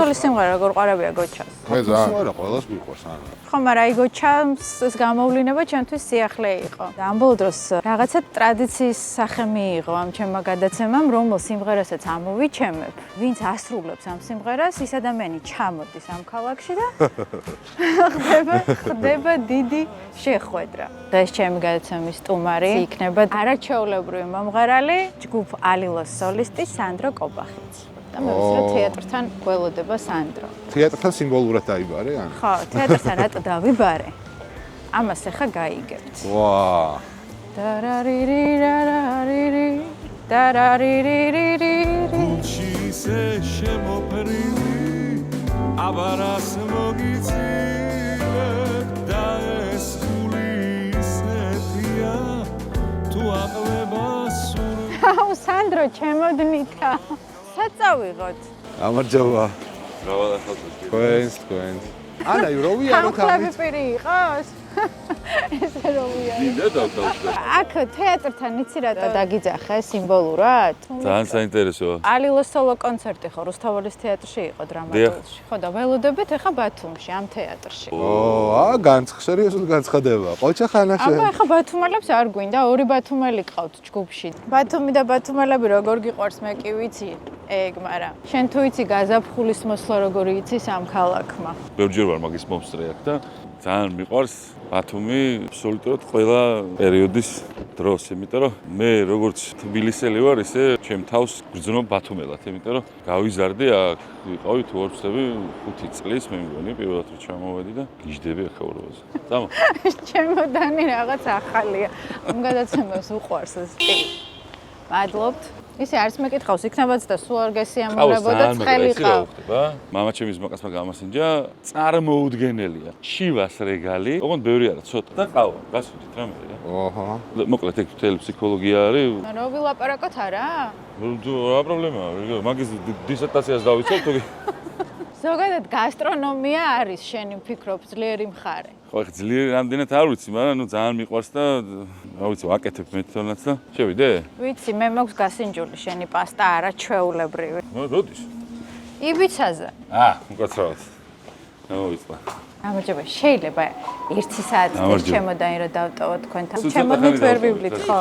რუსთველი სიმღერა როგორ ყვარებია გოჩას? მე ძალიან ყველას მიყვარს არა. ხო, მაგრამ აი გოჩას გამოვლინება ჩემთვის სიახლე იყო. ამ ბოლო დროს რაღაცა ტრადიციის სახე მიიღო ამ ჩემმა გადაცემამ, რომელ სიმღერასაც ამოვიჩემებ, ვინც ასრულებს ამ სიმღერას, ის ადამიანი ჩამოდის ამ ქალაქში და ხდება დიდი შეხვედრა. დღეს ჩემი გადაცემის სტუმარი იქნება არაჩვეულებრივი მომღერალი, ჯგუფ ალილოს სოლისტი სანდრო კობახიძე. და მე ვიცი, რომ თეატრთან გველოდება სანდრო. თეატრთან სიმბოლურად დაიბარე, ან? ხო, თეატრთან რატო დავიბარე? ამას ახლა გაიგებთ. ვა! დარარირირარარირი დარარირირირი გულშიზე შემოფრინდი აბარას მოგიწილებ და ეს გული ისეთია თუ აყვება სულ აუ სანდრო ჩემოდნითა საწავიღოთ გამარჯობა. მრავალ თქვენს. ანა, როვია რო ხალხები პირი იყოს? ესე როვია. მინდა დავთავაზო. აქ თეატრთან იცი რატო დაგიძახე სიმბოლურად? ძალიან საინტერესოა. ალილოს სოლო კონცერტი ხო რუსთაველის თეატრში იყო დრამატულში. ხო და ველოდებით ახლა ბათუმში ამ თეატრში. სერიოზული განცხადება. ყოჩა ხანაში. აბა ახლა ბათუმელებს არ გვინდა, ორი ბათუმელი ყავთ ჯგუფში. ბათუმი და ბათუმელები როგორ გიყვარს მე კი ვიცი. ეგ, მაგრამ შენ თუ იცი გაზაფხულის მოსვლა როგორი იცის ამ ქალაქმა. ბევრჯერ ვარ მაგის მომსწრე აქ და ძალიან მიყვარს ბათუმი აბსოლუტურად ყველა პერიოდის დროს, იმიტომ რომ მე როგორც თბილისელი ვარ, ისე ჩემ თავს გრძნობ ბათუმელად, იმიტომ რომ გავიზარდი აქ, ვიყავი თუ არ ვცდები 5 წლის, მე მგონი პირველად რომ ჩამოვედი და გიждები ახალობაზე. წამო. ჩემოდანი რაღაც ახალია. ამ გადაცემას უყვარს ეს ტი. მადლობთ. ისე არც მეკითხავს, იქნებაც და სულ არ გესიამოვნებოდა ცხელი ყავა. მამა ჩემის მოკასმა გამასინჯა, წარმოუდგენელია. ჩივას რეგალი, ოღონდ ბევრი არა, ცოტა და ყავა. გასვიდით რა მე რა. ოჰო. მოკლედ ეგ თელი ფსიქოლოგია არის. რა ვილაპარაკოთ არა? რა პრობლემაა? მაგის დისერტაციას დავიცავ თუ ზოგადად გასტრონომია არის შენი ვფიქრობ ძლიერი მხარე. ხო, ხა ძლიერი რამდენად არ ვიცი, მაგრამ ნუ ძალიან მიყვარს და რა ვიცი, ვაკეთებ მე თვითონაც და შევიდე? ვიცი, მე მაქვს გასინჯული შენი პასტა არაჩვეულებრივი. როდის? იბიცაზე. უკაცრავად. გამოვიწყდა. გამარჯობა, შეიძლება 1 საათი გამარჯობა. ჩემოდანი რომ დავტოვოთ თქვენთან. ჩემოდნით ვერ ვივლით, ხო?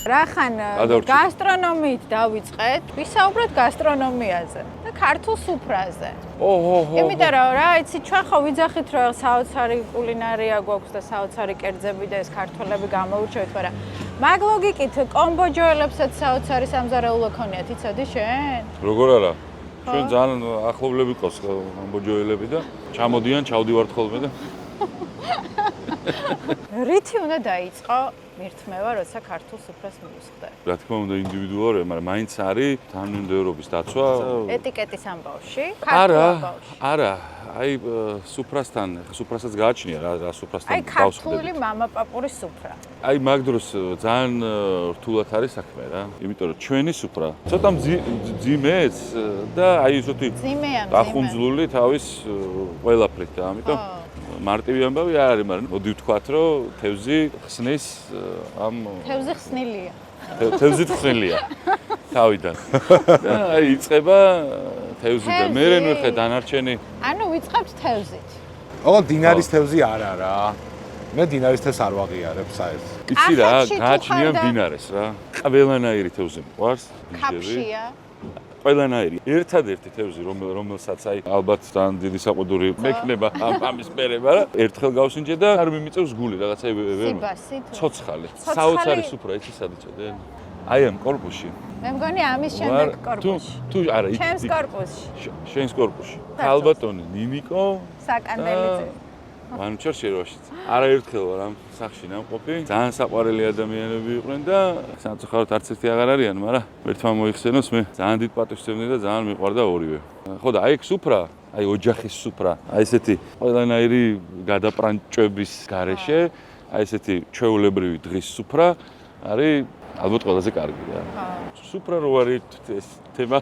რახან გასტრონომიით დავიწყეთ, ვისაუბროთ გასტრონომიაზე და ქართულ სუფრაზე. იმიტომ რომ რა, იცი, ჩვენ ხო ვიძახით რომ საოცარი კულინარია გვაქვს და საოცარი კერძები და ეს ქართველები გამოურჩევთ, მაგრამ მაგ ლოგიკით კომბოჯოელებსაც საოცარი სამზარეულო ქონიათ, იცოდი შენ? როგორ არა? ჩვენ ძალიან ახლობლები ყავს კომბოჯოელები და ჩამოდიან, ჩავდივართ ხოლმე და რითი უნდა დაიწყო მირთმევა, როცა ქართულ სუფრას მივსხდე? რა თქმა უნდა ინდივიდუალურია, მაგრამ მაინც არის თანმიმდევრობის დაცვა. ეტიკეტის ამბავში, ქართულ ამბავში. არა, აი სუფრასთან, სუფრასაც გააჩნია რა სუფრასთან აი ქართული მამაპაპურის სუფრა. აი მაგ დროს ძალიან რთულად არის საქმე რა. იმიტომ რომ ჩვენი სუფრა ცოტა ძიმეც და აი ისეთი დახუნძლული თავის ყველაფრით და ამიტომ მარტივი ამბავი არ არის, მაგრამ მოდი ვთქვათ, რომ თევზი ხსნის ამ თევზი ხსნილია. თევზით ხსნილია თავიდან. და აი იწყება თევზი და მე ნახე დანარჩენი. ანუ ვიწყებთ თევზით. ოღონდ დინარის თევზი არა რა. მე დინარის თევზს არ ვაღიარებ საერთოდ. იცი რა, გააჩნია დინარეს რა. ყველანაირი თევზი მყავს, კაფშია. ყველანაირი. ერთადერთი თევზი, რომელსაც აი ალბათ ძალიან დიდი საყუდური მექნება ამის მერე, მაგრამ ერთხელ გავსინჯე და არ მიმიწევს გული რაღაცა ცოცხალი. საოცარი სუფრა, იცი სად იწოდე? აი ამ კორპუსში. მე მგონი ამის შემდეგ კორპუსში. თუ არა, იქ. ჩემს კორპუსში. შენს კორპუსში. ალბათონი, ნინიკო, საკანდელიძე. ვანჩარ შერვაშიც. არაერთხელ ვარ ამ სახში ნამყოფი. ძალიან საყვარელი ადამიანები იყვნენ და სამწუხაროდ არც ერთი აღარ არიან, მაგრამ ერთმა მოიხსენოს მე ძალიან დიდ პატივს ვცემდი და ძალიან მიყვარდა ორივე. ხო და აი ეგ სუფრა, აი ოჯახის სუფრა, აი ესეთი ყველანაირი გადაპრანჭების გარეშე, აი ესეთი ჩვეულებრივი დღის სუფრა არის ალბათ ყველაზე კარგი რა. სუფრა რო არის ეს თემა.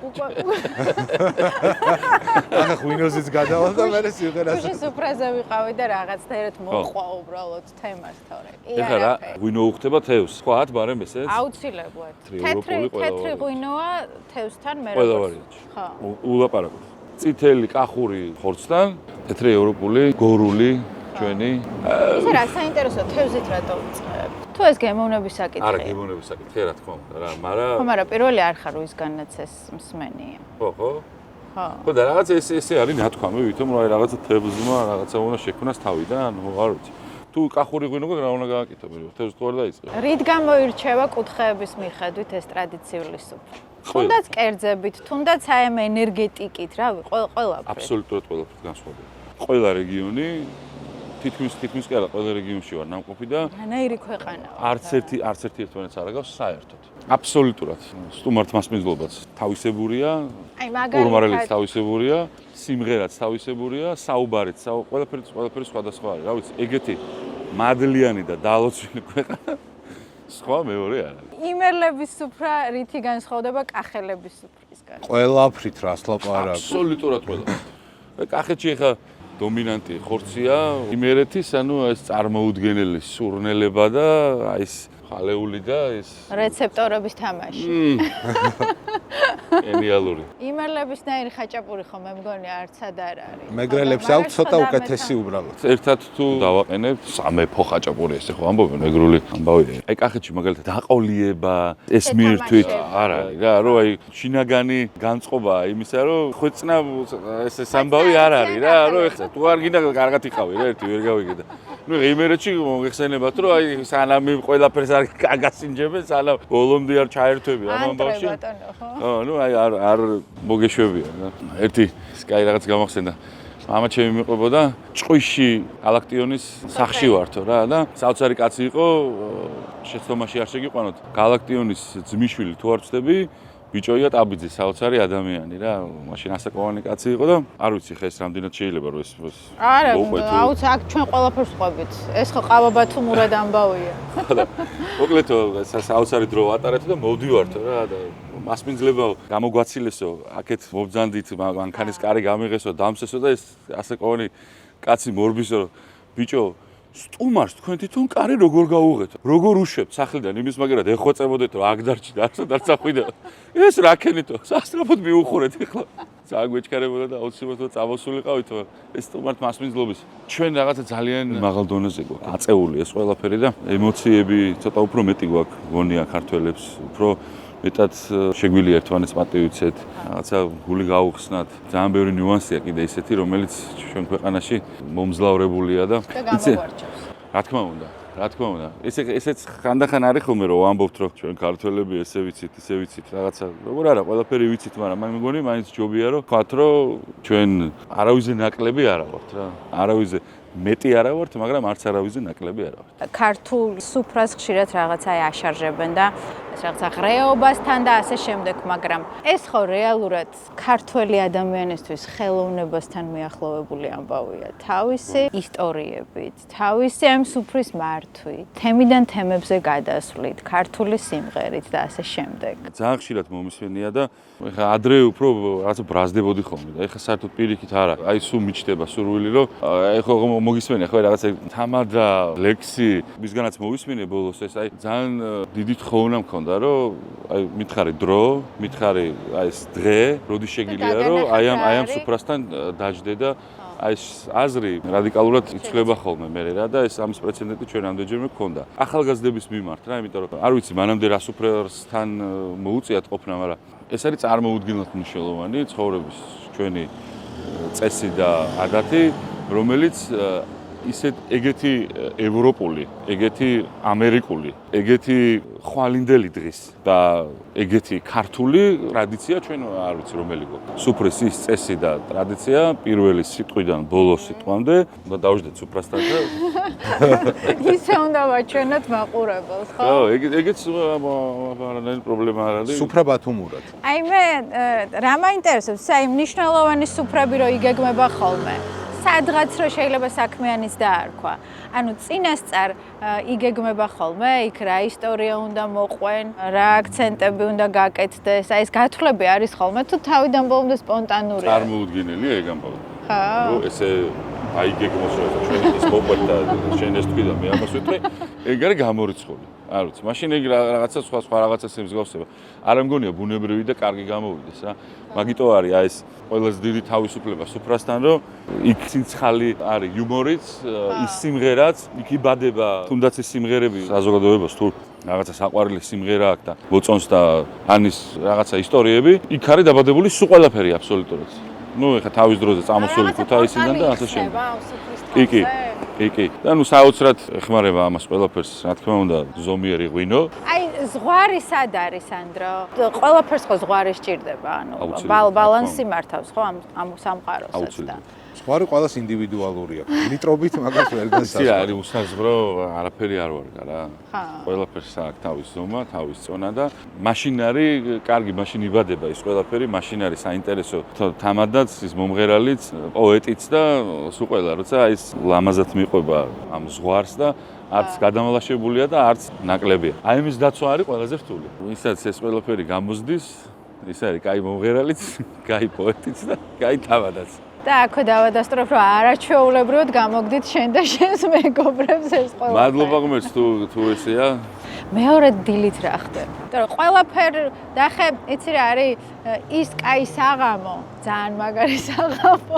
ახლა ღვინოზიც გადავალ და მე სიმღერას. თუ სუფრაზე ვიყავი და რაღაცნაირად მოყვა უბრალოდ თემას თორე. ეხლა რა ღვინო უხდება თევს? სხვაათ, მაგრამ ესეც აუცილებლად. ევროპული თეთრი ღვინოა თევსთან მე ყველა ვარიანტი. ხო. ულაპარაკოთ. წითელი კახური ხორცთან, თეთრი ევროპული, გორული ჩვენი. ისე რა საინტერესო თევზით რატო ვიწყებ? თუ ეს გემოვნების საკითხია. არა, გემოვნების საკითხია, რა თქმა უნდა, რა, მაგრამ ხო, მაგრამ პირველი არ ხარ ვისგანაც ეს მსმენია. ხო. ხო. ხო და რაღაც ესე არის ნათქვამი, ვითომ რა რაღაცა თევზმა რაღაცა უნდა შექმნას თავიდან, არ ვიცი. თუ კახური ღვინო გქონდა რა უნდა გააკეთო, თევზს თუ არ დაიწყე. რით გამოირჩევა კუთხეების მიხედვით ეს ტრადიციული სუფრა? თუნდაც კერძებით, თუნდაც აი ამ ენერგეტიკით, რავი, ყველაფერი. აბსოლუტურად ყველაფერი განსხვავდება. ყველა რეგიონი თითქმის კი არა, ყველა რეგიონში ვარ ნამყოფი და რანაირი ქვეყანაა. არც ერთი ერთმანეთს არ აგავს საერთოდ. აბსოლუტურად. სტუმართ მასპინძლობაც თავისებურია, ფორმალიც თავისებურია, სიმღერაც თავისებურია, საუბარიც, ყველაფერი სხვადასხვა არის. რა ვიცი, ეგეთი მადლიანი და დალოცვილი ქვეყანა სხვა მეორე არ არის. იმერლების სუფრა რითი განსხვავდება კახელების სუფრისგან? ყველაფრით რას ლაპარაკობ. აბსოლუტურად ყველაფრით. კახეთში ხა დომინანტი ხორცია იმერეთის, ანუ ეს წარმოუდგენელი სურნელება და აი ეს ხალეული და ეს რეცეპტორების თამაში. გენიალური. იმერლებისნაირი ხაჭაპური ხო მე მგონი არცად არ არის. მეგრელებს აქვს ცოტა უკეთესი უბრალოდ. ერთად თუ დავაყენებთ სამეფო ხაჭაპური ესე ხო ამბობენ ეგრული ამბავია. აი კახეთში მაგალითად დაყოლიება, ეს მიერთვით არ არის რა, რომ აი შინაგანი განწყობა იმისა, რომ ხვეწნა ეს ამბავი არ არის რა, რომ ეხლა თუ არ გინდა კარგად იყავი რა, ერთი ვერ გავიგე. ნუ იმერეთში მოგეხსენებათ, რომ აი სანამ ყველაფერს არ გაგასინჯებენ, სანამ ბოლომდე არ ჩაერთვები ამ ამბავში. ხო, ნუ აი არ მოგეშვებიან რა. ერთი სკაი რაღაც გამახსენდა. მამა ჩემი მიყვებოდა ჭყვიში გალაქტიონის სახში ვართო რა და საოცარი კაცი იყო, შეცდომაში არ შეგიყვანოთ. გალაქტიონის ძმისშვილი თუ არ ვწდები, ბიჭოია ტაბიძე, საოცარი ადამიანი რა. მაშინ ასაკოვანი კაცი იყო და არ ვიცი ხა ეს რამდენად შეიძლება რომ ეს არა, აუც აქ ჩვენ ყველაფერს ყვებით. ეს ხო ყავაბათუმურად ამბავია. მოკლედ საოცარი დრო ვატარეთ და მოვდივართო რა და მასპინძლება გამოგვაცილესო, აქეთ მობძანდით, მანქანის კარი გამიღესო, დამსესო და ეს ასაკოვანი კაცი მორბისო, ბიჭო სტუმარს თქვენ თვითონ კარი როგორ გაუღეთ? როგორ უშვებთ სახლიდან იმის მაგერად ეხვეწებოდეთ რომ აქ დარჩით არ წახვიდა. ეს რა ქენითო? სასწრაფოდ მიუხურეთ ეხლა. ძალიან გვეჩქარებოდა და აუცილებლად წამოსულიყავით ეს სტუმართ მასპინძლობის. ჩვენ რაღაცა ძალიან მაღალ დონეზე გვაქვს. აწეული ეს ყველაფერი და ემოციები ცოტა უფრო მეტი გვაქვს გონია ქართველებს, უფრო მეტად შეგვიძლია ერთმანეთს პატივიცეთ, რაღაცა გული გაუხსნათ. ძალიან ბევრი ნიუანსია კიდე ისეთი, რომელიც ჩვენ ქვეყანაში მომძლავრებულია და გამოგვარჩევს. რა თქმა უნდა. ესეც ხანდახან არის ხოლმე რომ ვამბობთ რომ ჩვენ ქართველები ესე ვიცით, ისე ვიცით, რაღაცა როგორ არა, ყველაფერი ვიცით, მაგრამ მე მგონი მაინც ჯობია რომ ვთქვათ რომ ჩვენ არავიზე ნაკლები არა ვართ რა. არავიზე მეტი არა ვართ, მაგრამ არც არავიზე ნაკლები არა ვართ. ქართულ სუფრას ხშირად რაღაცა აშარჟებენ და ეს რაღაცა ღრეობასთან და ასე შემდეგ, მაგრამ ეს ხო რეალურად ქართველი ადამიანისთვის ხელოვნებასთან მიახლოვებული ამბავია. თავისი ისტორიებით, თავისი ამ სუფრის მართვით, თემიდან თემებზე გადასვლით, ქართული სიმღერით და ასე შემდეგ. ძალიან ხშირად მომისმენია და ეხლა ადრე უფრო რაღაცა ბრაზდებოდი ხოლმე და ეხლა საერთოდ პირიქით არა. აი სულ მიჩნდება სურვილი რომ ეხლა მოგისმენია ხო რაღაცა თამა და ლექსი მისგანაც მოვისმინე ბოლოს ეს აი ძალიან დიდი თხოვნა მქონდა რომ აი მითხარი დრო, მითხარი აი ეს დღე, როდი შეგიძლია რომ აი ამ სუფრასთან დაждდე და აი ეს აზრი რადიკალურად იცვლება ხოლმე მე რა და ეს ამის პრეცედენტი ჩვენ ამდენჯერმე გქონდა. ახალგაზრდების მიმართ რა, იმიტომ რომ არ ვიცი მანამდე რა სუფრასთან მოუწიათ ყოფნა, მაგრამ ეს არის წარმოუდგენლად მნიშვნელოვანი ცხოვრების ჩვენი წესი და ადათი, რომელიც ისეთ ეგეთი ევროპული, ეგეთი ამერიკული, ეგეთი ხვალინდელი დღის და ეგეთი ქართული ტრადიცია ჩვენ არ ვიცი რომელი გვაქვს. სუფრის ის წესი და ტრადიცია პირველი სიტყვიდან ბოლოს სიტყვამდე და დავждდეთ სუფრასთან და ისე უნდა ვაჩვენოთ მაყურებელს, ხო? ხო, ეგეც არანაირი პრობლემა არ არის. სუფრა ბათუმურად. აი მე რა მაინტერესებს, აი მნიშვნელოვანი სუფრები რო იგეგმება ხოლმე. სადღაც რო შეიძლება საქმიანიც დაარქვა. ანუ წინასწარ იგეგმება ხოლმე, იქ რა ისტორია უნდა მოყვენ, რა აქცენტები უნდა გაკეთდეს. აი ეს გათვლები არის ხოლმე თუ თავიდან ბოლომდე სპონტანურია. წარმოუდგენელია ეგ ამბავი. ხა. ესე აიგეგმოს რომ ჩვენ ეს მოყვეთ და შენ ეს თქვი და მე ამას ვიტყვი, ეგ არის გამორიცხული. არ ვიცი, მაშინ ეგ რაღაცა სხვა რაღაცას ემსგავსება. არ მგონია ბუნებრივი და კარგი გამოვიდეს რა. მაგიტო არის აი ეს ყველაზე დიდი თავისუფლება სუფრასთან, რომ იქ ცინცხალი არის იუმორიც, ის სიმღერაც, იქ იბადება, თუნდაც ეს სიმღერები საზოგადოებას თუ რაღაცა საყვარელი სიმღერა აქვს და მოწონს და ანის რაღაცა ისტორიები, იქ არის დაბადებული სულ ყველაფერი აბსოლუტურად. ნუ ეხა თავის დროზე წამოსული ქუთაისიდან და ასე შემდეგ. კი. და ნუ საოცრად ეხმარება ამას ყველაფერს, რა თქმა უნდა, ზომიერი ღვინო. აი ზღვარი სად არის, სანდრო? ყველაფერს ხო ზღვარი სჭირდება, ანუ ბალანსი მართავს ხო ამ სამყაროსაც და ზღვარი ყველას ინდივიდუალურია. ლიტრობით მაგას ვერ გასასწრებს. იცი არის უსაზღვრო, არაფერი არ ვარგა რა. ყველაფერს აქვს თავის ზომა, თავის წონა და მაშინ არის კარგი, მაშინ იბადება ის ყველაფერი, მაშინ არის საინტერესო თამადაც, ის მომღერალიც, პოეტიც და სულ ყველა, როცა ის ლამაზად მიყვება ამ ზღვარს და არც გადამალაშებულია და არც ნაკლებია. აი ამის დაცვა არის ყველაზე რთული. ვისაც ეს ყველაფერი გამოზდის, ის არის კაი მომღერალიც, კაი პოეტიც და კაი თამადაც. და აქვე დავადასტურებ, რომ არაჩვეულებრივად გამოგდით შენ და შენს მეგობრებს ეს ყველაფერი. მადლობა ღმერთს თუ ესეა. მეორე დილით რა ხდება? იმიტომ რომ ყველაფერი დახე, იცი რა არის ის კაი საღამო, ძალიან მაგარი საღამო,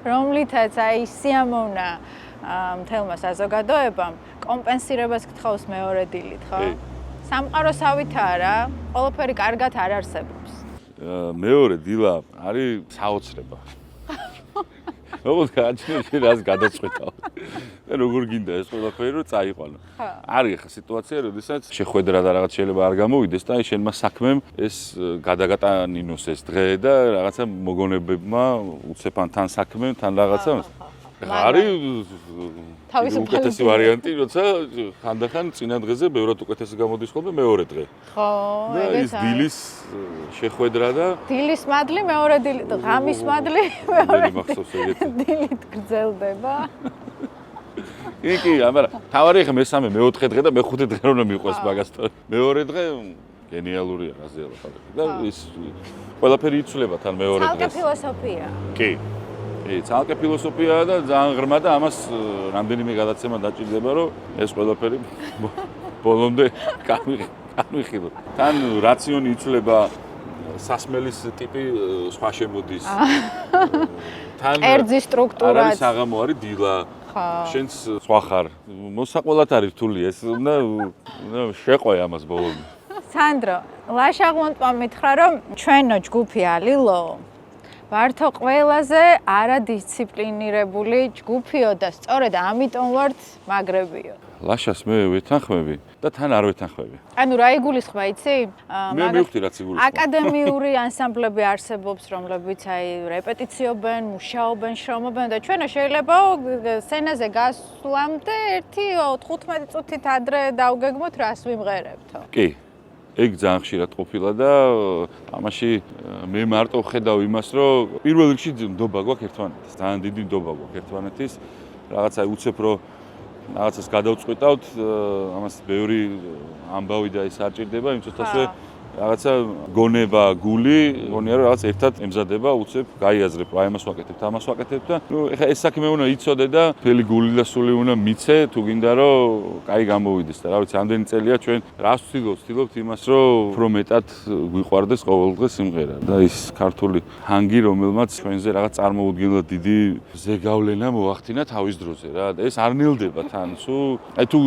რომლითაც აი სიამოვნა მთელმა საზოგადოებამ კომპენსირებას გთხოვს მეორე დილით, ხო? სამყაროსავითაა რა, ყველაფერი კარგად არ არსებობს. მეორე დილა არის საოცრება. როგორც გააჩნია რას გადაწყვეტავ. და როგორ გინდა ეს ყველაფერი რომ წაიყვანო. არის ახლა სიტუაცია, როდესაც შეხვედრა და რაღაც შეიძლება არ გამოვიდეს და აი შენმა საქმემ ეს გადაგატანინოს ეს დღე და რაღაცა მოგონებებმა უცებან თან საქმემ, თან რაღაცა არის უკეთესი ვარიანტი, როცა ხანდახან წინა დღეზე ბევრად უკეთესი გამოდის ხოლმე მეორე დღე. ხო, ეგეც არის. დილის შეხვედრა და დილის მადლი მეორე დილი, ღამის მადლი მეორე დილით გრძელდება. კი, მაგრამ თავარი ხა მესამე, მეოთხე დღე და მეხუთე დღე რომ მიყვეს მაგასთან. მეორე დღე გენიალურია რაზეა ხალხი. და ის ყველაფერი იცვლება თან მეორე დღეს. ცალკე ფილოსოფია. კი. ცალკე ფილოსოფიაა და ძალიან ღრმა და ამას რამდენიმე გადაცემა დაჭირდება, რომ ეს ყველაფერი ბოლომდე განვიხილოთ. თან რაციონი იცვლება, სასმელის ტიპი სხვა შემოდის. თან კერძის სტრუქტურა. არის საღამო, არის დილა. შენც სხვა ხარ. მოსაყოლად არის რთული ეს, უნდა შეყვე ამას ბოლომდე. სანდრო, ლაშაღმონტმა მითხრა, რომ ჩვენო ჯგუფი ალილო ვართო ყველაზე არადისციპლინირებული ჯგუფიო და სწორედ ამიტომ ვართ მაგრებიო. ლაშას მე ვეთანხმები და თან არ ვეთანხმები. ანუ რა იგულისხმა, იცი? მე მივხვდი რაც იგულისხმა. აკადემიური ანსამბლები არსებობს, რომლებიც აი რეპეტიციობენ, მუშაობენ, შრომობენ და ჩვენო შეიძლება სცენაზე გასვლამდე 1-15 წუთით ადრე დავგეგმოთ რას ვიმღერებთო. კი. ეგ ძალიან ხშირად ყოფილა და ამაში მე მარტო ვხედავ იმას, რომ პირველ რიგში ნდობა გვაქვს ერთმანეთის, ძალიან დიდი ნდობა გვაქვს ერთმანეთის. რაღაცა უცებ რომ რაღაცას გადავწყვეტავთ, ამას ბევრი ამბავი და ის არ ჭირდება, იმ წუთასვე რაღაცა გონება, გული, გონია რომ რაღაც ერთად ემზადება, უცებ გაიაზრებ, აი ამას ვაკეთებ, ამას ვაკეთებ და ნუ ეხა ეს საქმე უნდა იცოდე და მთელი გული და სული უნდა მიცე, თუ გინდა რომ კაი გამოვიდეს და რა ვიცი, ამდენი წელია ჩვენ რას ვცდილობთ იმას, რომ უფრო მეტად გვიყვარდეს ყოველდღე სიმღერა და ის ქართული ჰანგი, რომელმაც ჩვენზე რაღაც წარმოუდგენლად დიდი ზეგავლენა მოახდინა თავის დროზე რა. ეს არ ნელდება თან, აი თუ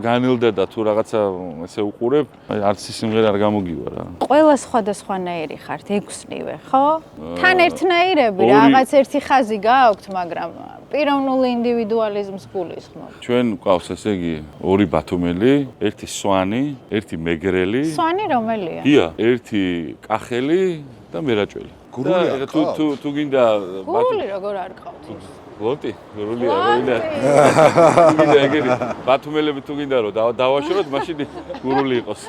განელდა და თუ რაღაცა ესე უყურებ, აი არც ის სიმღერა არ გამოგივა. ყველა სხვადასხვანაირი ხართ, ექვსნივე, ხო? თან ერთნაირები, რაღაც ერთი ხაზი გააქვთ, მაგრამ პიროვნული ინდივიდუალიზმს გულისხმობ. ჩვენ გვყავს ესე იგი ორი ბათუმელი, ერთი სვანი, ერთი მეგრელი. სვანი რომელია? დია, ერთი კახელი და მერაჭველი. გურული არ ყავს? თუ გინდა გურული როგორ არ ყავთ? ლონტი, გურულია, როინა. გინდა ეგერი ბათუმელები თუ გინდა რომ დავაშოროთ, მაშინ გურული იყოს.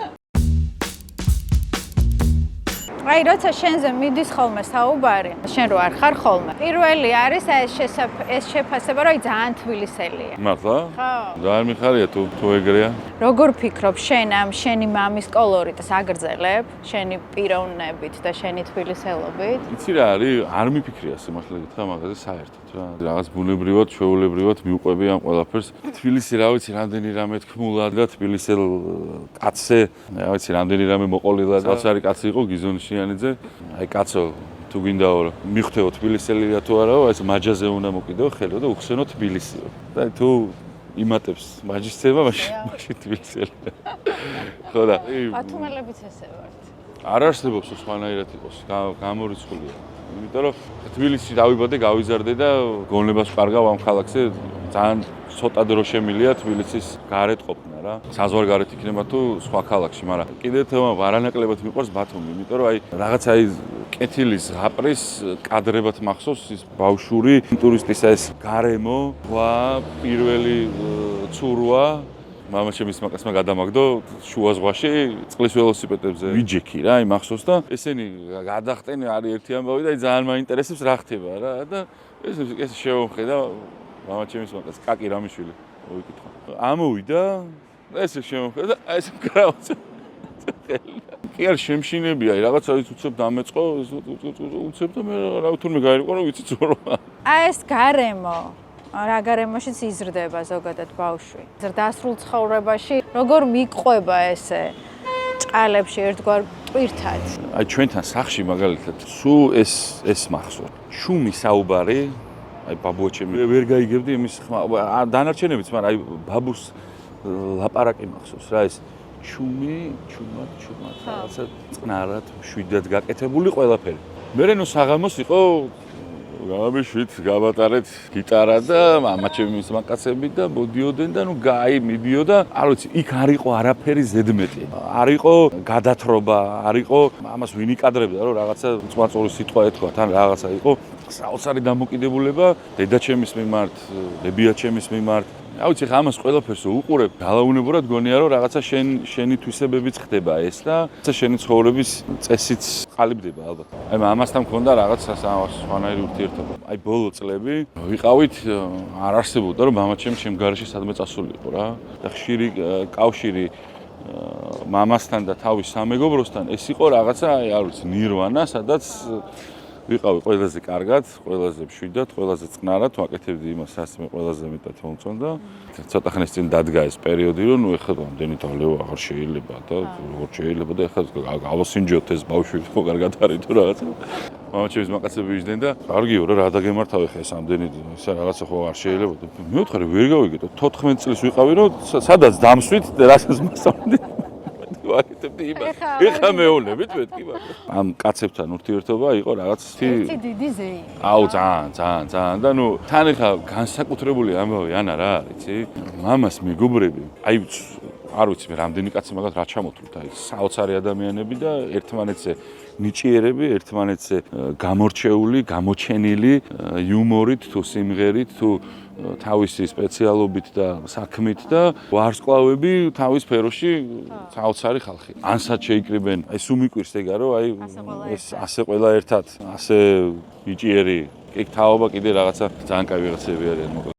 აი, როცა შენზე მიდის ხოლმე საუბარი, შენ რო არ ხარ ხოლმე. პირველი არის ეს შეფასება, რომ ძალიან თბილისელია. მართლა? ხო. ძალიან მიხარია თუ ეგრეა. როგორ ფიქრობ შენ ამ შენი მამის კოლორიტს აგრძელებ, შენი პიროვნებით და შენი თბილისელობით? იცი რა არის? არ მიფიქრია სიმართლე გითხრა მაგაზე საერთოდ რა. რაღაც ბუნებრივად, ჩვეულებრივად მიუყვები ამ ყველაფერს. თბილისი რა ვიცი, რამდენი რამე თქმულა და თბილისელ კაცზე, რა ვიცი, რამდენი რამე მოყოლილა და საოცარი კაცი იყო გიზონიშიანიძე. აი კაცო თუ გინდაო მიხვდეო თბილისელია თუ არაო, ეს მაჯაზე უნდა მოკიდეო ხელო და უხსენო თბილისიო. და თუ იმატებს მაჯის ცემა, მაშინ თბილისელია. ხო და ბათუმელებიც ესე ვართ. არ არსებობს სხვანაირად იყოს, გამორიცხულია. იმიტომ რომ თბილისში დავიბადე, გავიზარდე და გონებას ვკარგავ ამ ქალაქზე ძალიან ცოტა დრო შემილია თბილისის გარეთ ყოფნა რა. საზღვარგარეთ იქნება თუ სხვა ქალაქში, მაგრამ კიდევ არანაკლებად მიყვარს ბათუმი, იმიტომ რომ აი რაღაცა აი კეთილის ზღაპრის კადრებად მახსოვს ის ბავშვური ტურისტისა ეს გარემო, ვა პირველი ცურვა მამაჩემის მაკაცმა გადამაგდო შუა ზღვაში წყლის ველოსიპედებზე ვიჯექი რა აი მახსოვს და ესენი გადახტენ არის ერთი ამბავი და ძალიან მაინტერესებს რა ხდება რა და ეს შევამხედა მამაჩემის მაკაც კაკი რამიშვილი მოვიკითხა ამოვიდა და ეს შევამხედა და ეს მკრავაც კი არ შემშინებია რაღაცა ის უცებ დამეწყო უცებ და მე რა თურმე გაირიყო რომ ვიცი ზურმა აი ეს გარემო რა გარემოშიც იზრდება ზოგადად ბავშვი. ზრდასრულ ცხოვრებაში როგორ მიყვება ესე ჭყალებში ერთგვარ ტვირთად. აი ჩვენთან სახში მაგალითად სულ ეს მახსოვს. შუმი საუბარი, აი ბაბუაჩემი ვერ გაიგებდი იმის დანარჩენებიც, მაგრამ აი ბაბუს ლაპარაკი მახსოვს რა ეს შუმი, ჩუმად, რაღაცა წყნარად, შვიდად გაკეთებული ყველაფერი. მერე ნუ საღამოს იყო გამიშვით, გავატარეთ გიტარა და მამაჩემის მაკაცები და მოდიოდნენ და ნუ მიდიოდა, არ ვიცი, იქ არ იყო არაფერი ზედმეტი. არ იყო გადათრობა, არ იყო ამას ვინ იკადრებდა, რომ რაღაცა უწმაწური სიტყვა ეთქვა, თან რაღაცა იყო საოცარი დამოკიდებულება დედაჩემის მიმართ, დებიაჩემის მიმართ. რა ვიცი, ხა ამას ყველაფერს უყურებ, დალაუნებურად გონია რომ რაღაცა შენი თვისებებიც ხდება ეს და შენი ცხოვრების წესიც ყალიბდება ალბათ. აი ამასთან მქონდა რაღაცა სხვანაირი ურთიერთობა. აი ბოლო წლები ვიყავით, არ არსებობდა რომ მამაჩემი ჩემ გარეშე სადმე წასულიყო რა. და ხშირი კავშირი მამასთან და თავის სამეგობროსთან ეს იყო რაღაცა, აი არ ვიცი, ნირვანა, სადაც ვიყავი ყველაზე კარგად, ყველაზე მშვიდად, ყველაზე წყნარად, ვაკეთებდი იმას, რაც მე ყველაზე მეტად მომწონდა. ცოტა ხნის წინ დადგა ეს პერიოდი, რომ ნუ ეხლა რამდენი დავლევა აღარ შეიძლება და როგორ შეიძლება და ეხლა გავასინჯოთ ეს ბავშვი ხო კარგად არის თუ რაღაცა. მამაჩემის მაკაცები ვიждდნენ და კარგიო რა დაგემართავ ეხლა ეს ამდენი ისა რაღაცა ხო არ შეიძლება. მე ვთხარი ვერ გავიგეთო 14 წლის ვიყავი, რომ სადაც დამსვით და რასაც მასწავლდი. ვაკეთებდი იმას. ეხლა მეულებით მეთქი მაგრამ. ამ კაცებთან ურთიერთობა იყო რაღაც ერთი დიდი ზეი. აუ ძალიან და ნუ თან ეხლა განსაკუთრებული ამბავი ანა რა არის, იცი? მამას მეგობრები, აი არ ვიცი მე რამდენი კაცი მაგათ რა ჩამოთვლით, აი საოცარი ადამიანები და ერთმანეთზე ნიჭიერები, ერთმანეთზე გამორჩეული, გამოჩენილი იუმორით თუ სიმღერით თუ თავისი სპეციალობით და საქმით და ვარსკვლავები თავის სფეროში საოცარი ხალხი. ანსად შეიკრიბენ, აი სულ მიკვირს ეგა რომ აი ეს ასე ყველა ერთად, ასე ნიჭიერი, იქ თაობა კიდე რაღაცა ძალიან კაი ვიღაცები არიან მოკლედ.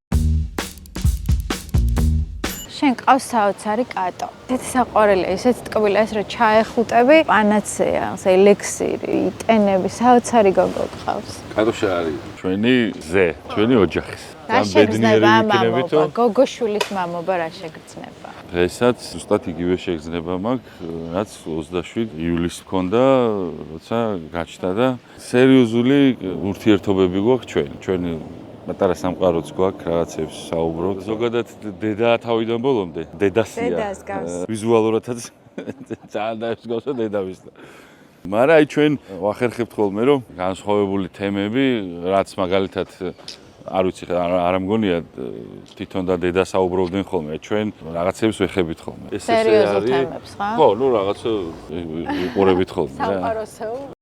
შენ ყავს საოცარი კატო. ესეთი საყვარელია, ესეთი ტკბილია, ეს რომ ჩაეხუტები, პანაცეა, ელექსირი, იტენები, საოცარი გოგო ყავს. კატოშა არის ჩვენი ზე, ჩვენი ოჯახის. რა შეგრძნება მამობა, გოგოშვილის მამობა რა შეგრძნება? დღესაც ზუსტად იგივე შეგრძნება მაქვს, რაც 27 ივლისს მქონდა, როცა გაჩნდა და სერიოზული ურთიერთობები გვაქვს ჩვენი პატარა სამყაროც გვაქვს, რაღაცებს საუბრობთ. ზოგადად დედა თავიდან ბოლომდე, დედასია. დედას გავს. ვიზუალურადაც ძალიან დაესგავს და დედავის. მაგრამ აი ჩვენ ვახერხებთ ხოლმე რომ განსხვავებული თემები, რაც მაგალითად არ ვიცი არ მგონია თვითონ და დედა საუბრობდნენ ხოლმე. ჩვენ რაღაცებს ვეხებით ხოლმე. ეს სერიოზულ თემებს, ხო? ხო, ნუ რაღაცა ვიყურებით ხოლმე. სამყაროსეულ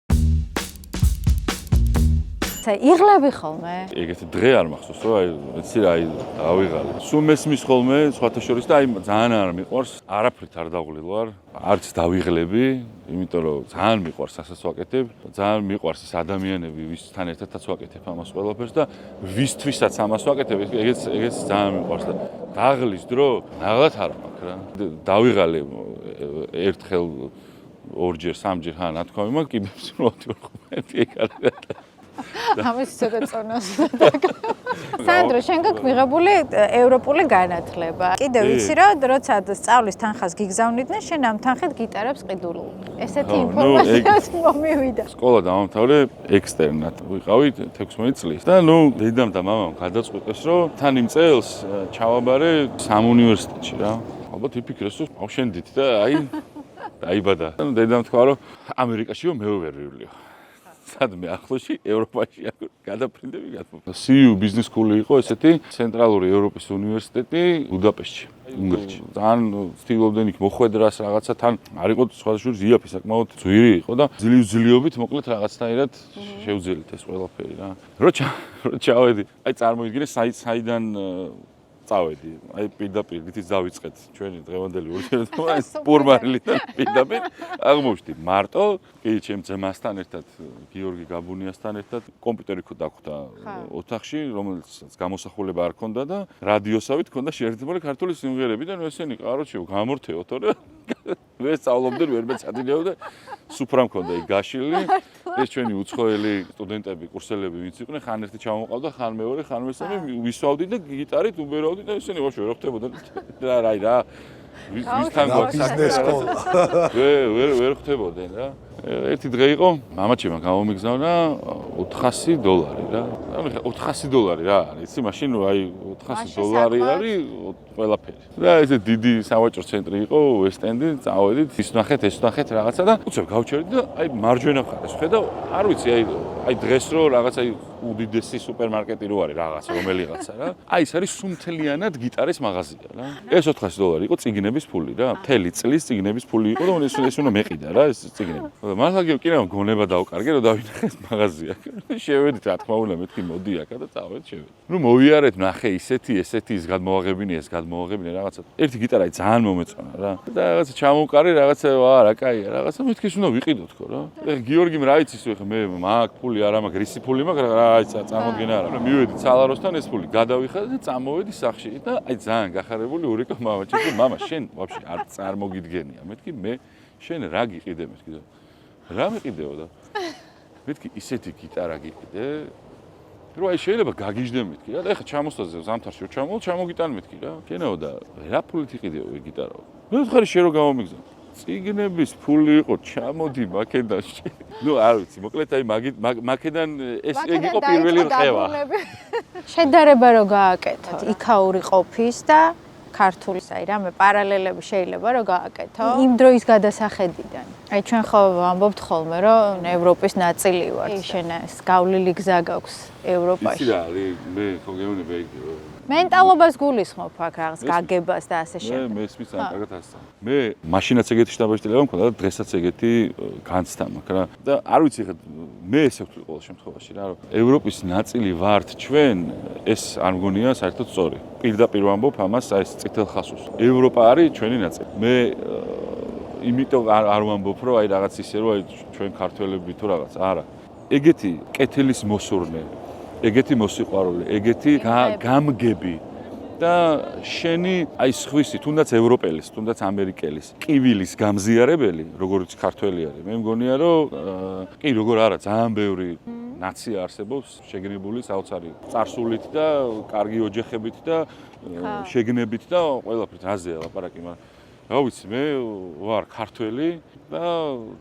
იღლები ხოლმე? ეგეთი დღე არ მახსოვს, რომ აი, იცი რა, აი, დავიღალე. სულ მესმის ხოლმე სხვათა შორის და აი ძალიან არ მიყვარს, არაფრით არ დავღლილ ვარ, არც დავიღლები, იმიტომ რომ ძალიან მიყვარს ასაც ვაკეთებ, ძალიან მიყვარს ეს ადამიანები, ვისთან ერთადაც ვაკეთებ ამას ყველაფერს და ვისთვისაც ამას ვაკეთებ, ეგეც ძალიან მიყვარს და დაღლის დრო ნაღლად არ მაქვს რა. დავიღალე ერთხელ ორჯერ, სამჯერ ხან ათქვამი მაქვს, კიბებს მოდი ვარ ხომეთი ეგ არის. ამის ცოტა წონას. სანდრო, შენ გაქვს მიღებული ევროპული განათლება. კიდევ ვიცი რომ როცა სწავლის თანხას გიგზავნიდნენ, შენ ამ თანხით გიტარებს ყიდულობ. ესეთი ინფორმაციაც მომივიდა. სკოლა დავამთავრე ექსტერნად. ვიყავი 16 წლის და დედამ და მამამ გადაწყვიტეს რომ თან იმ წელს ჩავაბარე სამუნივერსიტეტში რა. ალბათ იფიქრეს რომ ავშენდით და აი დაიბადა. დედამ თქვა რომ ამერიკაშიო მე ვერ ვივლიო. სადმე ახლოში ევროპაში გადაფრინდები გათმობ. CU ბიზნეს სკული იყო ესეთი ცენტრალური ევროპის უნივერსიტეტი ბუდაპეშტში, უნგრეთში. ძალიან ვცდილობდნენ იქ მოხვედრას რაღაცა თან არ იყო სხვადასხვა იაფი საკმაოდ ძვირი იყო და ძლივობით მოკლედ რაღაცნაირად შევძელით ეს ყველაფერი რა. რო ჩავედი, აი წარმოიდგინე საიდან წავედი. აი პირდაპირ რითიც დავიწყეთ ჩვენი დღევანდელი ურთიერთობა პურმარილიდან პირდაპირ აღმოვჩდი მარტო კი ჩემ ძმასთან ერთად გიორგი გაბუნიასთან ერთად კომპიუტერი დაგვხვდა ოთახში რომელსაც გამოსახულება არ ქონდა და რადიოსავით ქონდა შეერთებული ქართული სიმღერები და ესენი კაროჩე გამორთეოთ რა მე სწავლობდნენ ვერ მეცადინეო და სუფრა მქონდა იქ გაშილი ეს ჩვენი უცხოელი სტუდენტები კურსელები ვინც იყვნენ ხან ერთი ჩამოყავდა ხან მეორე ხან მესამე ვისვავდი და გიტარით უბერავდი და ესენი ვაშო ვერ ხვდებოდნენ რა ვისთან ბიზნეს სკოლა ვერ ხვდებოდნენ რა ერთი დღე იყო მამაჩემ გამომიგზავნა $400 რა ანუ $400 რა არის იცი მაშინ აი $400 არის ყველაფერი და ესე დიდი სავაჭრო ცენტრი იყო ვესტენდი წავედით ის ნახეთ რაღაცა და უცებ გავჩერდი და აი მარჯვენა მხარეს ვხედავ არ ვიცი აი დღეს რო რაღაცა უდიდესი სუპერმარკეტი რო არის რაღაც რომელიღაცა რა აი ეს არის სუმთლიანად გიტარის მაღაზია რა ეს $400 იყო წიგნების ფული რა მთელი წლის წიგნების ფული იყო და ეს უნდა მეყიდა რა ეს წიგნები მართლა კი რა გონება დავკარგე რომ დავინახე მაღაზია შევედით რა თქმა უნდა მეთქი მოდი აქა და წავედ შევედი ნუ მოვიარეთ ნახე ისეთი ის გადმოვაღებინე რაღაცა ერთი გიტარა ძალიან მომეწონა რა და რაღაცა ჩამოვკარე რაღაცა რა კაია რაღაცა მეთქი უნდა ვიყიდო თქო რა ეხა გიორგიმ რა იცის ეხა მე მაქვს ფული არა მაქვს რისი ფული მაქვს რა იცი წარმოდგენა არა მივედი ცალაროსთან ეს ფული გადავიხადე და წამოვედი სახში და აი ძალიან გახარებული ურიკო მამაჩემ მამა შენ ვაფშე არ წარმოგიდგენია მეთქი მე შენ რა გიყიდე მეთქი რა მიყიდეო და მეთქი ისეთი გიტარა გიყიდე რომ აი შეიძლება გაგიჟდე მეთქი რა და ეხა ჩამოსტაზე ზამთარში ჩამოგიტან მეთქი რა შენაო და რა ფულით იყიდეო ეგ გიტარო მე ვთხარი შენ რო გამომიგზავ წიგნების ფული იყო ჩამოდი მაკედანში ნუ არ ვიცი მოკლედ აი მაკედან ეს ეგ იყო პირველი რყევა შედარება რო გააკეთო იქაური ყოფის და ქართულის აი რამე პარალელები შეიძლება რომ გააკეთო იმ დროის გადასახედიდან. აი ჩვენ ხო ვამბობთ ხოლმე რომ ევროპის ნაწილი ვართ. შენ ეს გავლილი გზა გაქვს ევროპაში. იცი რა არის მე ხო გეუბნები ეგ მენტალობას გულისხმობ აქ რაღაც გაგებას და ასე შემდეგ. მე მესმის ამ კარგად ასწავლე. მე მაშინაც ეგეთი შტაბაჟტილება მქონდა და დღესაც ეგეთი განცდა მაქვს რა. და არ ვიცი ხა მე ესე ვთვლი ყოველ შემთხვევაში რა რომ ევროპის ნაწილი ვართ ჩვენ ეს არ მგონია საერთოდ სწორი. პირდაპირ ვამბობ ამას აი ეს წითელ ხასოს. ევროპა არის ჩვენი ნაწილი. მე იმიტომ არ ვამბობ რომ აი რაღაც ისე რომ აი ჩვენ ქართველები თუ რაღაც არა. ეგეთი კეთილის მოსურნე ეგეთი მოსიყვარული, ეგეთი გამგები და შენი აი სხვისი, თუნდაც ევროპელის, თუნდაც ამერიკელის, კივილის გამზიარებელი, როგორც ქართველი არის. მე მგონია რომ კი როგორ არა, ძალიან ბევრი ნაცია არსებობს, შეგნებული საოცარი წარსულით და კარგი ოჯახებით და შეგნებით და ყველაფრით აზია ლაპარაკი, მაგრამ რა ვიცი, მე ვარ ქართველი და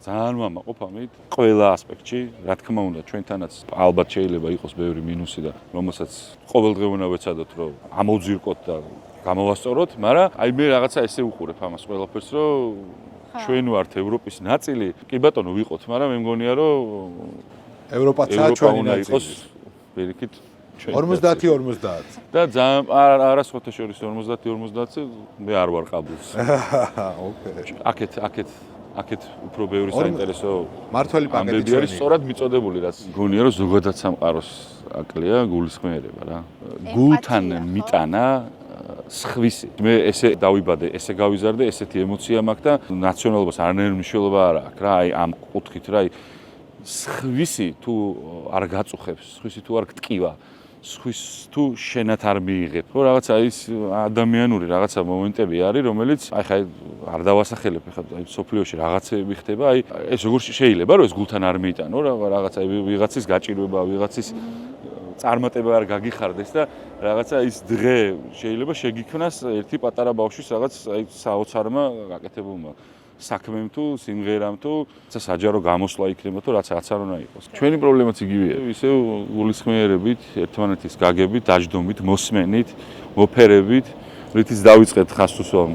ძალიან ვამაყობ ამით ყველა ასპექტში. რა თქმა უნდა, ჩვენთანაც ალბათ შეიძლება იყოს ბევრი მინუსი და რომელსაც ყოველდღე უნდა ვეცადოთ, რომ ამოვძირკოთ და გამოვასწოროთ, მაგრამ აი მე რაღაცა ესე უყურებ ამას ყველაფერს, რომ ჩვენ ვართ ევროპის ნაწილი. კი ბატონო, ვიყოთ, მაგრამ მე მგონია, რომ ევროპაცაა ჩვენი ნაწილი. პირიქით 50-50 და ძალიან არა სხვათა შორის 50-50 მე არ ვარ ყაბულს. ოკეი. აქეთ აქეთ უფრო ბევრი საინტერესო მართველი პაკეტი ამბები არის სწორად მიწოდებული, რაც გონია რომ ზოგადად სამყაროს აკლია გულისხმიერება რა. გულთან მიტანა სხვისი. მე ესე დავიბადე, ესე გავიზარდე, ესეთი ემოცია მაქვს და ნაციონალობას არანაირი მნიშვნელობა არ აქვს რა, აი ამ კუთხით რა, აი სხვისი თუ არ გაწუხებს, სხვისი თუ არ გტკივა, სხვის თუ შენათ არ მიიღებ. ხო, რაღაცა ის ადამიანური რაღაცა მომენტები არის, რომელიც აი ხა არ დავასახელებ ხა აი სოფლიოში რაღაცები ხდება, აი ეს როგორ შეიძლება რომ ეს გულთან არ მიიტანო რა, რაღაცა ვიღაცის გაჭირვება, ვიღაცის წარმატება არ გაგიხარდეს და რაღაცა ის დღე შეიძლება შეგიქმნას ერთი პატარა ბავშვის რაღაც აი საოცარმა გაკეთებულმა საქმემ თუ სიმღერამ თუ საჯარო გამოსვლა იქნება თუ რაც არ უნდა იყოს. ჩვენი პრობლემაც იგივეა. ისევ გულისხმიერებით, ერთმანეთის გაგებით, დაждდომით, მოსმენით, მოფერებით, რითიც დავიწყეთ ხასთუსვამ.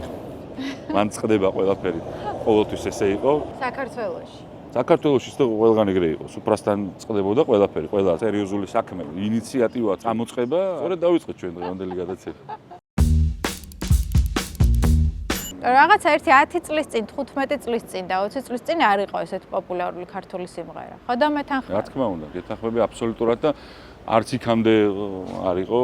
მან წყდება ყველაფერი. ყოველთვის ესე იყო. საქართველოში. საქართველოში და ყველგან ეგრე იყო. სუფრასთან წყდებოდა ყველაფერი, ყველა სერიოზული საქმე, ინიციატივა, წამოწყება, სწორედ დავიწყეთ ჩვენ დღევანდელი გადაცემა. რაღაცა ერთი 10 წლის წინ, 15 წლის წინ და 20 წლის წინ არ იყო ესეთი პოპულარული ქართული სიმღერა. ხო და მე თან ხარ. რა თქმა უნდა, გეთანხმები აბსოლუტურად და არც იქამდე არ იყო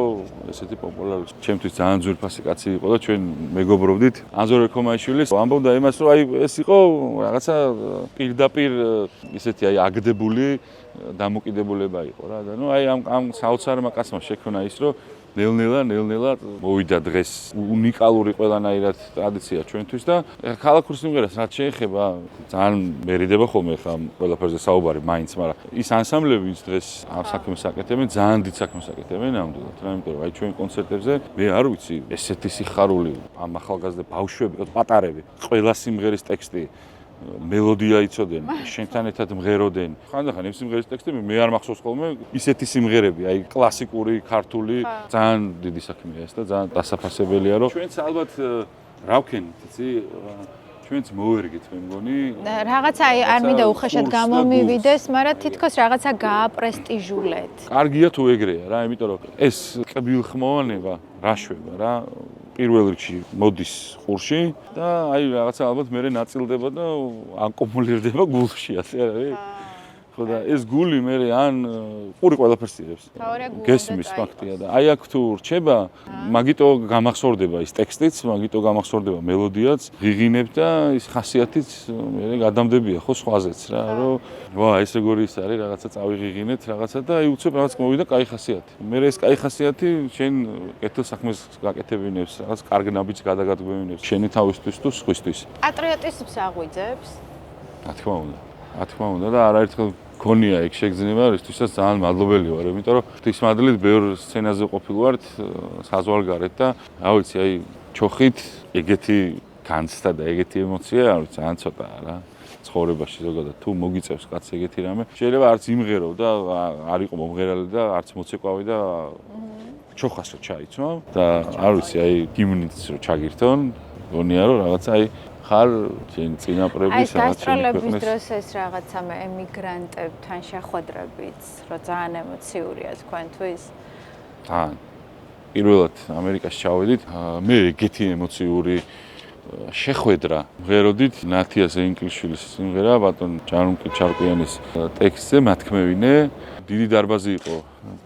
ესეთი პოპულარული. ჩემთვის ძალიან ძვირფასი კაცი იყო და ჩვენ მეგობრობდით. ანზორ ქომაიშვილის ამბობდა იმას, რომ აი ეს იყო რაღაცა პირდაპირ ისეთი აი აგდებული დამოკიდებულება იყო რა და ნუ აი ამ საოცარმა კაცმა შექმნა ის, რომ ნელ-ნელა მოვიდა დღეს უნიკალური ყველანაირად ტრადიცია ჩვენთვის და ქალაქურ სიმღერას რაც შეეხება ძალიან მერიდება ხოლმე ხა ყველაფერზე საუბარი მაინც, მაგრამ ის ანსამბლები ვინც დღეს ამ საქმეს აკეთებენ, ძალიან დიდ საქმეს აკეთებენ ნამდვილად რა, იმიტომ რომ აი ჩვენ კონცერტებზე მე არ ვიცი ესეთი სიხარული ამ ახალგაზრდა ბავშვები, პატარები, ყველა სიმღერის ტექსტი მელოდია იცოდნენ, შენთან ერთად მღეროდნენ. ხანდახან ეს სიმღერის ტექსტები მე არ მახსოვს ხოლმე ისეთი სიმღერები, აი კლასიკური, ქართული, ძალიან დიდი საქმეა ეს და ძალიან დასაფასებელია, რომ ჩვენც ალბათ რა ვქენით, იცი? ჩვენც მოვერგეთ მე მგონი. რაღაცა აი არ მინდა უხეშად გამომივიდეს, მაგრამ თითქოს რაღაცა გააპრესტიჟულეთ. კარგია თუ ეგრეა რა, იმიტომ რომ ეს კბილხმოვანება რა შვება რა. პირველ რიგში მოდის ყურში და აი რაღაცა ალბათ მე ნაწილდება და აკუმულირდება გულში, ასე არ არის? ხო და ეს გული მე ან ყური ყველაფერს იღებს. გესმის ფაქტია და აი აქ თუ რჩება, მაგიტო გამახსოვრდება ის ტექსტიც, მაგიტო გამახსოვრდება მელოდიაც, ღიღინებ და ის ხასიათიც მე გადამდებია ხო სხვაზეც რა, რომ ვა ეს როგორი ის არის, რაღაცა წავიღიღინეთ, რაღაცა და აი უცებ რაღაც მოვიდა კაი ხასიათი. მე ეს კაი ხასიათი შენ კეთილ საქმეს გაკეთებინებს, რაღაც კარგ ნაბიჯს გადაგადგმევინებს, შენი თავისთვის თუ სხვისთვის. პატრიოტიზმს აღვიძებს? რა თქმა უნდა და არაერთხელ გონია ეგ შეგრძნება, რისთვისაც ძალიან მადლობელი ვარ, იმიტომ რომ ღვთისმადლით ბევრ სცენაზე ყოფილ ვარ საზღვარგარეთ და რა ვიცი, აი ჩოხით ეგეთი განცდა და ეგეთი ემოცია, რა ვიცი, ძალიან ცოტაა რა. ცხოვრებაში ზოგადად თუ მოგიწევს კაც ეგეთი რამე, შეიძლება არც იმღერო და არ იყო მომღერალი და არც მოცეკვავი და ჩოხას რო ჩაიცვა და არ ვიცი, აი გიმნიც რო ჩაგირთონ, გონია რომ რაღაცა აი ხარ შენ წინაპრების რაღაც გასტროლების დროს ეს რაღაცა ემიგრანტებთან შეხვედრებით, რომ ძალიან ემოციურია თქვენთვის. თან. პირველად ამერიკაში ჩავედით, მე ეგეთი ემოციური შეხვედრა მღეროდით ნათიას ენკლიშვილის სიმღერა ბატონ ჯანუკი ჩარკვიანის ტექსტზე მათქმევინე. დიდი დარბაზი იყო,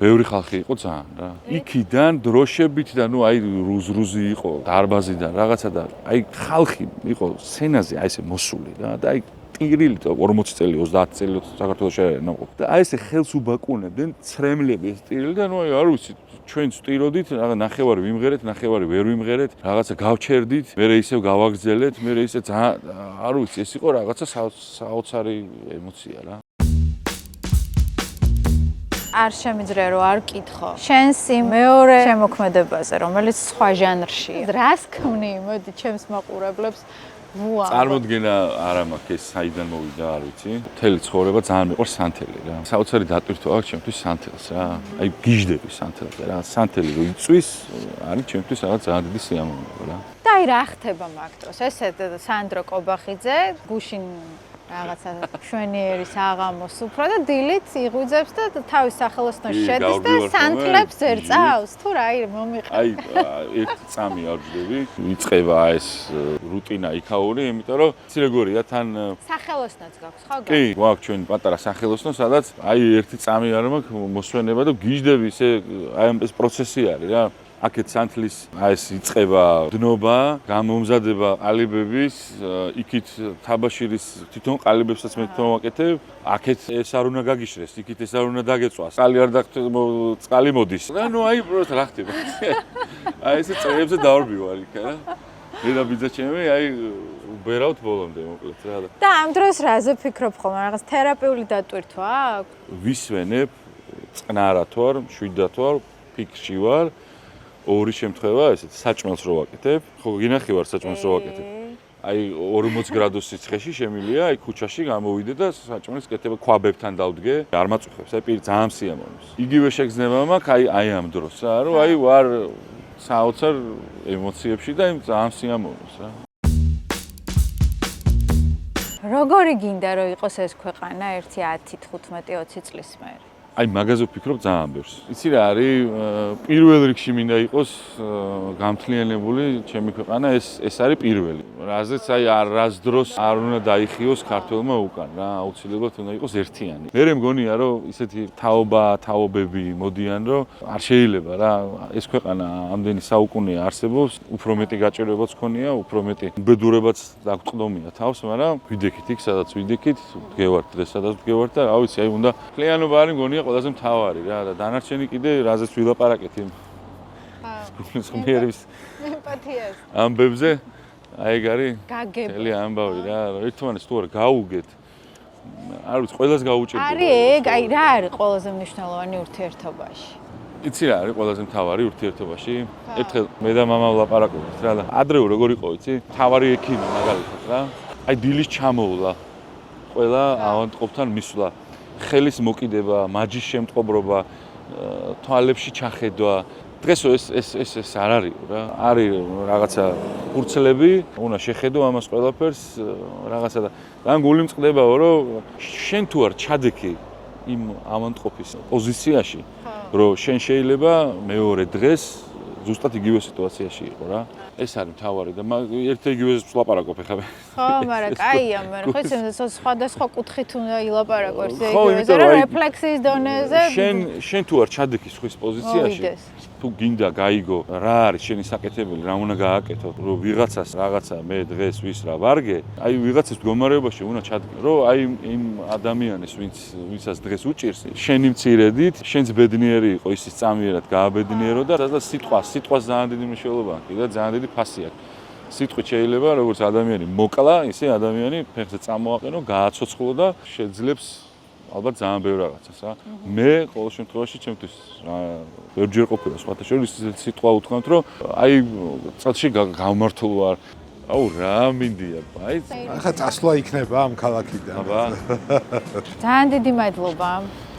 ბევრი ხალხი იყო ძალიან რა. იქიდან დროშებით და ნუ აი რუზრუზი იყო დარბაზიდან რაღაცა და აი ხალხი იყო სცენაზე აი ესე მოსული რა და აი ტირილი 40 წელი 30 წელი საქართველოში არიან და აი ესე ხელს უბაკუნებდნენ ცრემლები ეს ტირილი და ნუ აი არ ვიცი ჩვენ სტიროდით რა ნახევარი ვიმღერეთ, ნახევარი ვერ ვიმღერეთ, რაღაცა გავჩერდით, მერე ისევ გავაგრძელეთ, მერე ისე არ ვიცი ეს იყო რაღაცა საოცარი ემოცია რა. არ შემიძლია რომ არ კითხო. შენს მეორე შემოქმედებაზე, რომელიც სხვა ჟანრშია. რას ქმნი? მოდი ჩემს მაყურებლებს ვუა. წარმოდგენა არა მაქვს ეს საიდან მოვიდა, არ ვიცი. მთელი ცხოვრება ძალიან მიყვარს სანთელი რა. საოცარი დატვირთვა აქვს ჩემთვის სანთელს რა. აი გიჟდები სანთელზე რა. სანთელი რო იწვის, არის ჩემთვის რაღაც ძალიან დიდი სიამოვნება რა. და აი რა ხდება მაგ დროს? ესე სანდრო კობახიძე, გუშინ რაღაცა შვენიერი საღამოს უფრო და დილით იღვიძებს და თავის სახელოსნოს შედის და სანთლებს ზერწავს თუ რა მომიყევ. აი ერთი წამი არ ვждები. იწყება ეს რუტინა იქაური, იმიტომ რომ იცი როგორია თან სახელოსნოც გაქვს, ხო? კი, გვაქვს ჩვენ პატარა სახელოსნო, სადაც აი ერთი წამი არ მაქვს მოსვენება და გიждები ისე აი ეს პროცესი არის რა. აქეთ სანთლის ეს იწყება დნობა, გამომზადება ყალიბების, იქით თაბაშირის თვითონ ყალიბებსაც მე თვითონ აქეთ ეს არ უნდა გაგიშრეს, იქით ეს არ უნდა დაგეწვას. წყალი არ წყალი მოდის. ნუ აი პროექტ რა ხდება. აი ესე წრეებზე დავარბივარ იქ რა. მე და ბიძაჩემი აი ვერავთ ბოლომდე მოკლედ რა. და ამ დროს რაზე ფიქრობ ხოლმე? რაღაც თერაპიული დატვირთვა აქვს? ვისვენებ, წყნარად ვარ, მშვიდად ვარ, ფიქრში ვარ. ორი შემთხვევა ესეთ საჭმელს რო ვაკეთებ. ხო გინახი ვარ საჭმელს რო ვაკეთებ. აი 40 გრადუსი ცხეში შემილია, აი ქუჩაში გამოვიდე და საჭმელის კეთება ქვაბებთან დავდგე. არ მაწუხებს, აი პირი ძალიან სიამოვნებს. იგივე შეგრძნება მაქვს აი ამ დროს რა, რომ აი ვარ საოცარ ემოციებში და ძალიან სიამოვნებს რა. როგორი გინდა რომ იყოს ეს ქვეყანა 1 10 15 20 წლის მერე? აი მაგაზე ვფიქრობ ძალიან ბევრს. იცი რა არის პირველ რიგში მინდა იყოს გამთლიანებული ჩემი ქვეყანა ეს არის პირველი. რაზეც აი არას დროს არ უნდა დაიხიოს ქართველმა უკან რა, აუცილებლად უნდა იყოს ერთიანი. მე მგონია რომ ისეთი თაობები მოდიან რომ არ შეიძლება რა ეს ქვეყანა ამდენი საუკუნეა არსებობს, უფრო მეტი გაჭირვებაც ქონია, უფრო მეტი უბედურებაც დაგწყდომია თავს, მაგრამ ვიდექით იქ სადაც ვიდექით, ვდგევართ დღეს სადაც ვდგევართ და რა ვიცი აი უნდა კლიანობა არის მგონია ყველაზე მთავარი რა და დანარჩენი კიდე რაზეც ვილაპარაკეთ იმ ღმერთის ემპათიას ამბებზე აი ეგ არის გაგება მთელი ამბავი რა ერთმანეთს თუ არ გაუგეთ არ ვიცი ყველას გაუჭირდება არის ეგ აი რა არის ყველაზე მნიშვნელოვანი ურთიერთობაში იცი რა არის ყველაზე მთავარი ურთიერთობაში ერთხელ მე და მამა ვლაპარაკობთ რა და ადრეულ როგორ იყო იცი მთავარი ექიმი მაგალითად რა აი დილის ჩამოვლა ყველა ავადმყოფთან მისვლა ხელის მოკიდება, მაჯის შემწყობრობა, თვალებში ჩახედვა. დღესო ეს არ არის რა. არის რაღაცა ფურცლები, უნდა შეხედო ამას ყველაფერს, რაღაცა და ძალიან გული მწყდებაო, რომ შენ თუ არ ჩადექი იმ ავადმყოფის პოზიციაში, რომ შენ შეიძლება მეორე დღეს ზუსტად იგივე სიტუაციაში იყო რა. ეს არის მთავარი და ერთ იგივეს ვლაპარაკობ ახლა. ხო, მაგრამ კაია, მაგრამ ხო ისე სხვადასხვა კუთხით უნდა ილაპარაკო იგივეზე, რომ რეფლექსიის დონეზე შენ თუ არ ჩადექი სხვის პოზიციაში, თუ გინდა გაიგო რა არის შენი საკეთებელი, რა უნდა გააკეთო, რომ ვიღაცას რაღაცა მე დღეს ვის რა ვარგე, აი ვიღაცის მდგომარეობაში უნდა ჩადგე, რომ აი იმ ადამიანის ვინცაც დღეს უჭირს, შენი მცირედით, შენც ბედნიერი იყო ისიც წამიერად გააბედნიერო და სიტყვას ძალიან დიდი მნიშვნელობა აქვს და ძალიან დიდი ფასი აქვს. სიტყვით შეიძლება როგორც ადამიანი მოკლა, ისე ადამიანი ფეხზე წამოაყენო, გააცოცხლო და შეძლებს ალბათ ძალიან ბევრ რაღაცას რა. მე ყოველ შემთხვევაში ჩემთვის ბევრჯერ ყოფილა სხვათა შორის სიტყვა უთქვამთ, რომ აი წელში გამართულ ვარ. აუ რა მინდია, აი ახლა წასვლა იქნება ამ ქალაქიდან. აბა. ძალიან დიდი მადლობა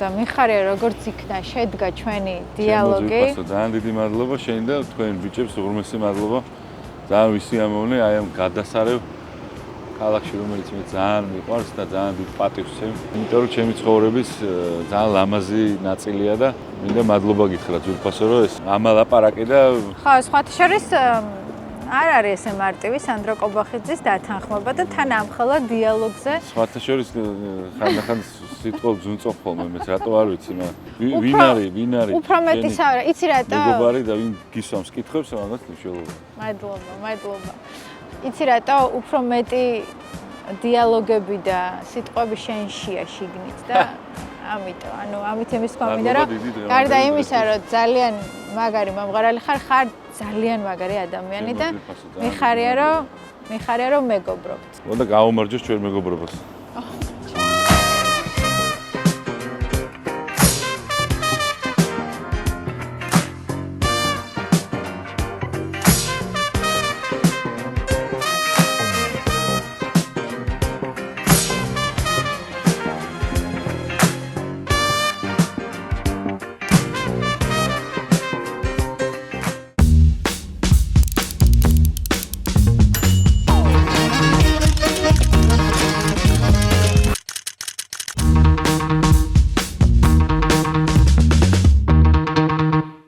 და მიხარია როგორც იქნა შედგა ჩვენი დიალოგი. ძალიან დიდი მადლობა შენ და თქვენ ბიჭებს უღრმესი მადლობა. ძალიან ვისიამოვნე აი ამ გადასარევ ქალაქში რომელიც მე ძალიან მიყვარს და ძალიან დიდ პატივს ვცემ. იმიტომ რომ ჩემი ცხოვრების ძალიან ლამაზი ნაწილია და მინდა მადლობა გითხრა ძვირფასო რომ ეს ამალაპარაკი და ხო, სხვათა შორის არ არის ესე მარტივი სანდრო კობახიძის დათანხმება და თან ამხელა დიალოგზე. სხვათა შორის ხანდახან სიტყვა ძუნწობ ხოლმე მეც რატო არ ვიცი ვინ არის უფრო მეტი საერთოდ იცი რატო მეგობარი და ვინ გისვამს კითხვებს ამას მნიშვნელობა. მადლობა. იცი რატო უფრო მეტი დიალოგები და სიტყვები შენშია შიგნით და ამიტომ ამით იმის თქვა მინდა რომ გარდა იმისა რომ ძალიან მაგარი მომღერალი ხარ ძალიან მაგარი ადამიანი და მიხარია რომ მეგობრობთ. უნდა გაუმარჯოს ჩვენ მეგობრობას.